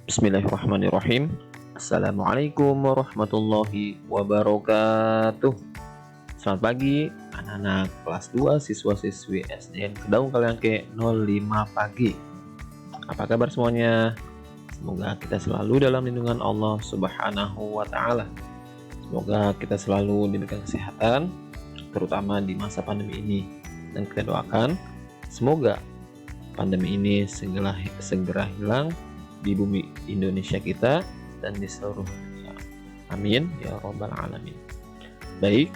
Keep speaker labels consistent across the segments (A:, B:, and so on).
A: Bismillahirrahmanirrahim. Assalamualaikum warahmatullahi wabarakatuh. Selamat pagi anak-anak kelas 2 siswa-siswi SDN Kedaung Kaliangke 05 pagi. Apa kabar semuanya? Semoga kita selalu dalam lindungan Allah Subhanahu wa taala. Semoga kita selalu diberikan kesehatan terutama di masa pandemi ini, dan kita doakan semoga pandemi ini segera hilang di bumi Indonesia kita dan di seluruh dunia. Amin ya rabbal alamin. Baik,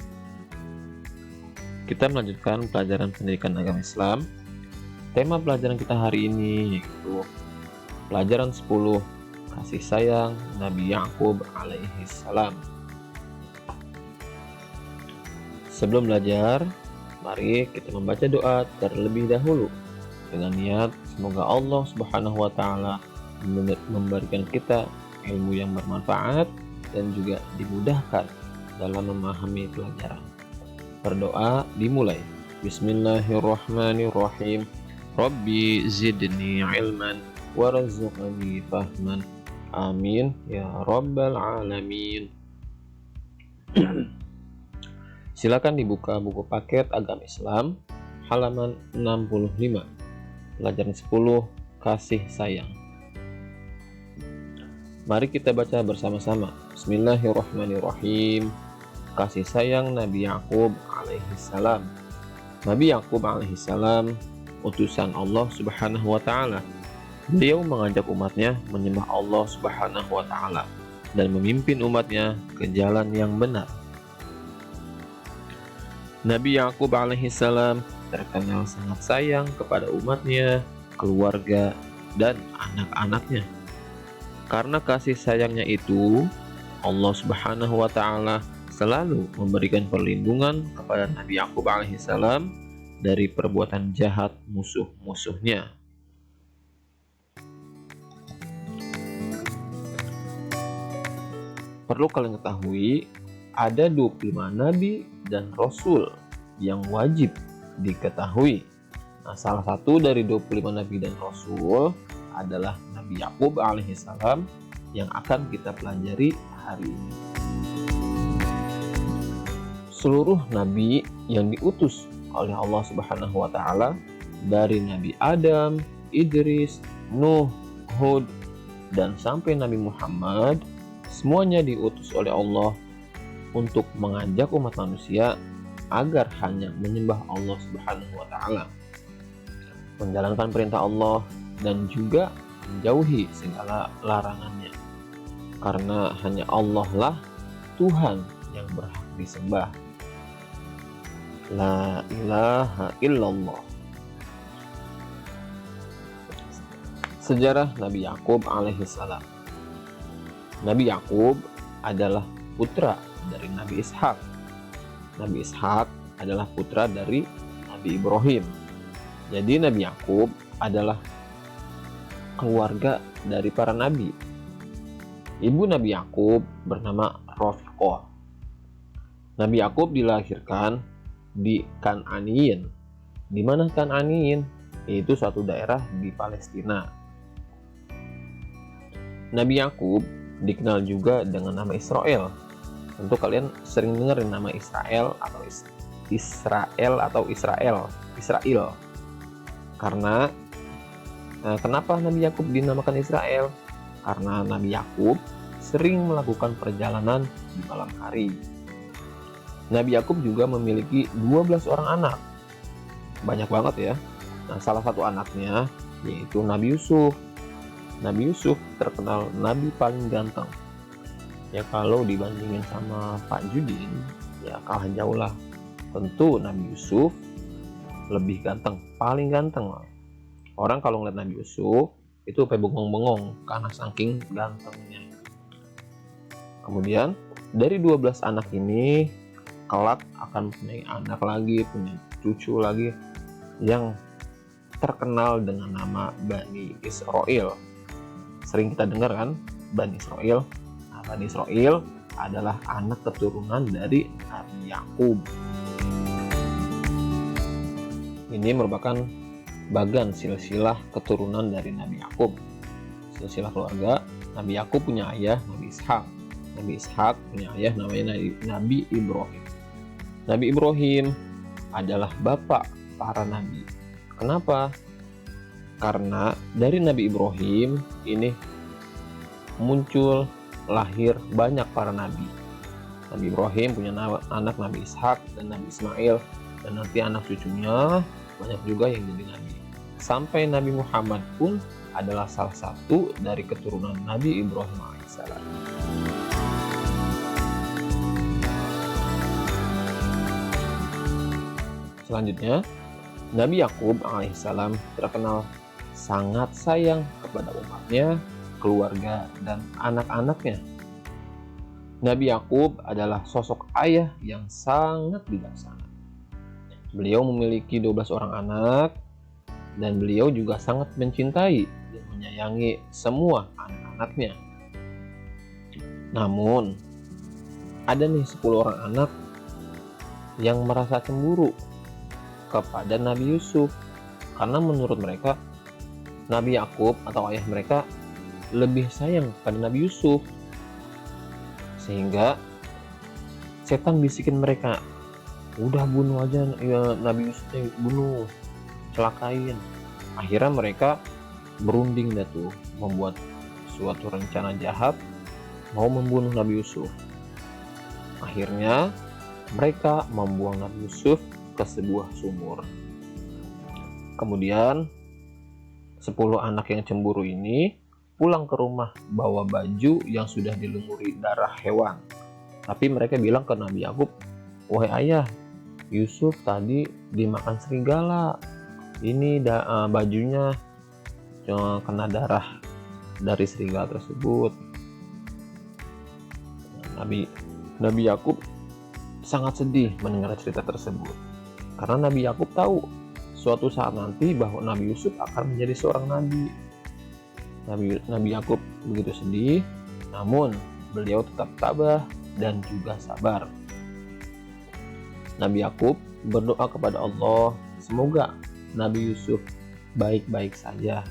A: kita melanjutkan pelajaran pendidikan agama Islam. Tema pelajaran kita hari ini yaitu pelajaran 10, kasih sayang Nabi Yakub alaihi salam. Sebelum belajar, mari kita membaca doa terlebih dahulu dengan niat semoga Allah Subhanahu wa taala memberikan kita ilmu yang bermanfaat dan juga dimudahkan dalam memahami pelajaran. Berdoa dimulai. Bismillahirrahmanirrahim. Rabbi zidni ilman warzuqni fahman. Amin ya rabbal alamin. Silakan dibuka buku paket agama Islam halaman 65. Pelajaran 10, kasih sayang. Mari kita baca bersama-sama. Bismillahirrahmanirrahim. Kasih sayang Nabi Yakub alaihi salam. Nabi Yakub alaihi salam utusan Allah Subhanahu wa taala. Beliau mengajak umatnya menyembah Allah Subhanahu wa taala dan memimpin umatnya ke jalan yang benar. Nabi Yakub alaihi salam terkenal sangat sayang kepada umatnya, keluarga, dan anak-anaknya. Karena kasih sayangnya itu, Allah Subhanahu wa taala selalu memberikan perlindungan kepada Nabi Yakub alaihissalam dari perbuatan jahat musuh-musuhnya. Perlu kalian ketahui, ada 25 nabi dan rasul yang wajib diketahui. Nah, salah satu dari 25 nabi dan rasul adalah Nabi Yakub alaihissalam yang akan kita pelajari hari ini. Seluruh nabi yang diutus oleh Allah Subhanahu wa taala dari Nabi Adam, Idris, Nuh, Hud, dan sampai Nabi Muhammad, semuanya diutus oleh Allah untuk mengajak umat manusia agar hanya menyembah Allah Subhanahu wa taala, menjalankan perintah Allah dan juga menjauhi segala larangannya, karena hanya Allah lah Tuhan yang berhak disembah. La ilaha illallah. Sejarah Nabi Yakub alaihissalam. Nabi Yakub adalah putra dari Nabi Ishak. Nabi Ishak adalah putra dari Nabi Ibrahim. Jadi Nabi Yakub adalah keluarga dari para nabi. Ibu Nabi Yakub bernama Rofiqah. Nabi Yakub dilahirkan di Kan'aniyin. Di mana Kan'aniyin? Yaitu suatu daerah di Palestina. Nabi Yakub dikenal juga dengan nama Israel. Tentu kalian sering dengar nama Israel atau Israel. Karena kenapa Nabi Yakub dinamakan Israel? Karena Nabi Yakub sering melakukan perjalanan di malam hari. Nabi Yakub juga memiliki 12 orang anak. Banyak banget ya. Nah, salah satu anaknya yaitu Nabi Yusuf. Nabi Yusuf terkenal nabi paling ganteng. Ya kalau dibandingin sama Pak Judin, ya kalah jauh lah. Tentu Nabi Yusuf lebih ganteng, paling ganteng lah. Orang kalau ngeliat Nabi Yusuf itu sampai bengong-bengong karena saking gantengnya. Kemudian dari 12 anak ini kelak akan punya anak lagi, punya cucu lagi yang terkenal dengan nama Bani Israel. Sering kita dengar kan Bani Israel. Nah, Bani Israel adalah anak keturunan dari Nabi Yakub. Ini merupakan bagan silsilah keturunan dari Nabi Yakub. silsilah keluarga, Nabi Yakub punya ayah Nabi Ishak. Nabi Ishak punya ayah namanya Nabi Ibrahim. Nabi Ibrahim adalah bapak para nabi. Kenapa? Karena dari Nabi Ibrahim ini muncul lahir banyak para nabi. Nabi Ibrahim punya anak Nabi Ishak dan Nabi Ismail, dan nanti anak cucunya banyak juga yang jadi nabi. Sampai Nabi Muhammad pun adalah salah satu dari keturunan Nabi Ibrahim alaihissalam. Selanjutnya, Nabi Yakub alaihissalam terkenal sangat sayang kepada umatnya, keluarga, dan anak-anaknya. Nabi Yakub adalah sosok ayah yang sangat bijaksana. Beliau memiliki 12 orang anak, dan beliau juga sangat mencintai dan menyayangi semua anak-anaknya. Namun, ada nih 10 orang anak yang merasa cemburu kepada Nabi Yusuf, karena menurut mereka Nabi Yakub atau ayah mereka lebih sayang pada Nabi Yusuf, sehingga setan bisikin mereka, udah bunuh aja ya Nabi Yusuf, bunuh, celakain. Akhirnya mereka berunding dah tuh, membuat suatu rencana jahat mau membunuh Nabi Yusuf. Akhirnya mereka membuang Nabi Yusuf ke sebuah sumur. Kemudian 10 anak yang cemburu ini pulang ke rumah bawa baju yang sudah dilumuri darah hewan. Tapi mereka bilang ke Nabi Yakub, wahai ayah, Yusuf tadi dimakan serigala. Ini bajunya kena darah dari serigala tersebut. Nabi Yakub sangat sedih mendengar cerita tersebut, karena Nabi Yakub tahu suatu saat nanti bahwa Nabi Yusuf akan menjadi seorang nabi. Nabi Yakub begitu sedih, namun beliau tetap tabah dan juga sabar. Nabi Yakub berdoa kepada Allah, semoga Nabi Yusuf baik-baik saja.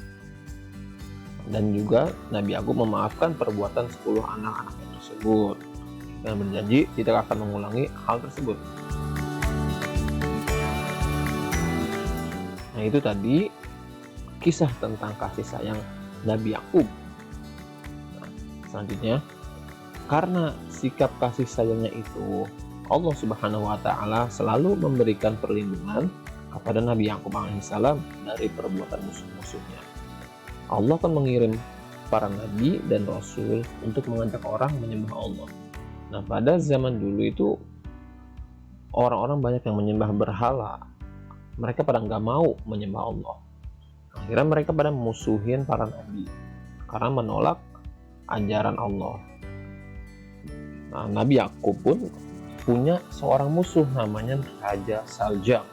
A: Dan juga Nabi Yakub memaafkan perbuatan 10 anak-anaknya tersebut dan berjanji tidak akan mengulangi hal tersebut. Nah, itu tadi kisah tentang kasih sayang Nabi Yakub. Nah, selanjutnya, karena sikap kasih sayangnya itu, Allah Subhanahu wa Ta'ala selalu memberikan perlindungan kepada Nabi Yakub alaihissalam dari perbuatan musuh-musuhnya. Allah akan mengirim para nabi dan rasul untuk mengajak orang menyembah Allah. Nah, pada zaman dulu itu orang-orang banyak yang menyembah berhala. Mereka pada nggak mau menyembah Allah. Akhirnya mereka pada memusuhin para nabi karena menolak ajaran Allah. Nah, Nabi Yakub pun punya seorang musuh namanya Raja Saljam.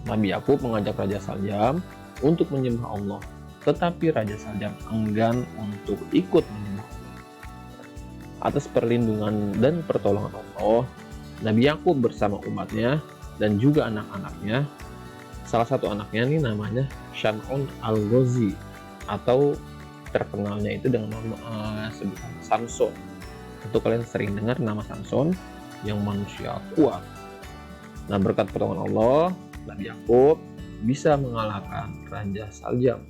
A: Nabi Yakub mengajak Raja Saljam untuk menyembah Allah, tetapi Raja Saljam enggan untuk ikut menyembah Allah. Atas perlindungan dan pertolongan Allah, Nabi Yakub bersama umatnya dan juga anak-anaknya, salah satu anaknya nih namanya Shan'un al-Ghazi, atau terkenalnya itu dengan nama sebutan Samson. Untuk kalian sering dengar nama Samson yang manusia kuat. Nah, berkat pertolongan Allah, Nabi Yakub bisa mengalahkan Raja Saljam.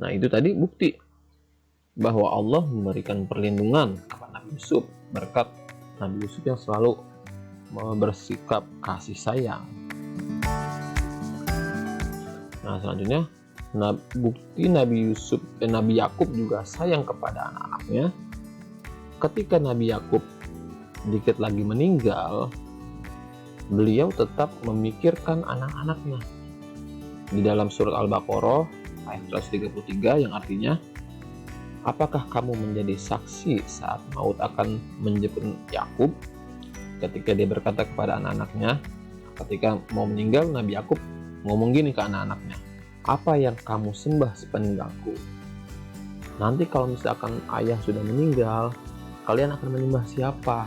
A: Nah, itu tadi bukti bahwa Allah memberikan perlindungan kepada Nabi Yusuf berkat Nabi Yusuf yang selalu bersikap kasih sayang. Nah, selanjutnya bukti Nabi Yakub juga sayang kepada anak-anaknya. Ketika Nabi Yakub dikit lagi meninggal, beliau tetap memikirkan anak-anaknya. Di dalam surat Al-Baqarah ayat 133 yang artinya, apakah kamu menjadi saksi saat maut akan menjemput Yakub? Ketika dia berkata kepada anak-anaknya, ketika mau meninggal, Nabi Yakub ngomong gini ke anak-anaknya, apa yang kamu sembah sepeninggalku? Nanti kalau misalkan ayah sudah meninggal, kalian akan menyembah siapa?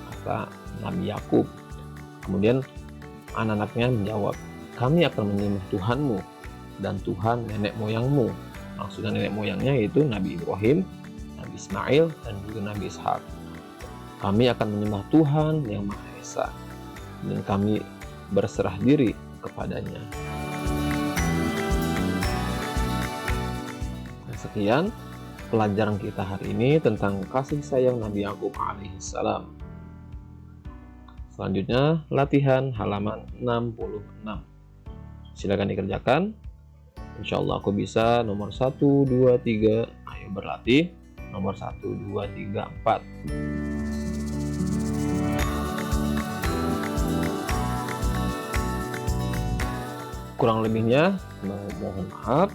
A: Kata Nabi Yakub. Kemudian anak-anaknya menjawab, kami akan menyembah Tuhanmu dan Tuhan nenek moyangmu. Maksudnya nenek moyangnya yaitu Nabi Ibrahim, Nabi Ismail, dan juga Nabi Ishak. Kami akan menyembah Tuhan yang Maha Esa, dan kami berserah diri kepadanya. Sekian pelajaran kita hari ini tentang kasih sayang Nabi Yakub alaihissalam. Selanjutnya latihan halaman 66. Silakan dikerjakan. Insya Allah aku bisa nomor 1, 2, 3. Ayo berlatih. Nomor 1, 2, 3, 4. Kurang lebihnya mohon maaf.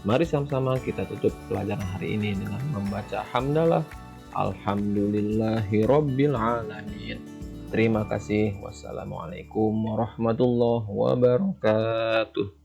A: Mari sama-sama kita tutup pelajaran hari ini dengan membaca hamdalah. Alhamdulillahirabbil alamin. Terima kasih. Wassalamualaikum warahmatullahi wabarakatuh.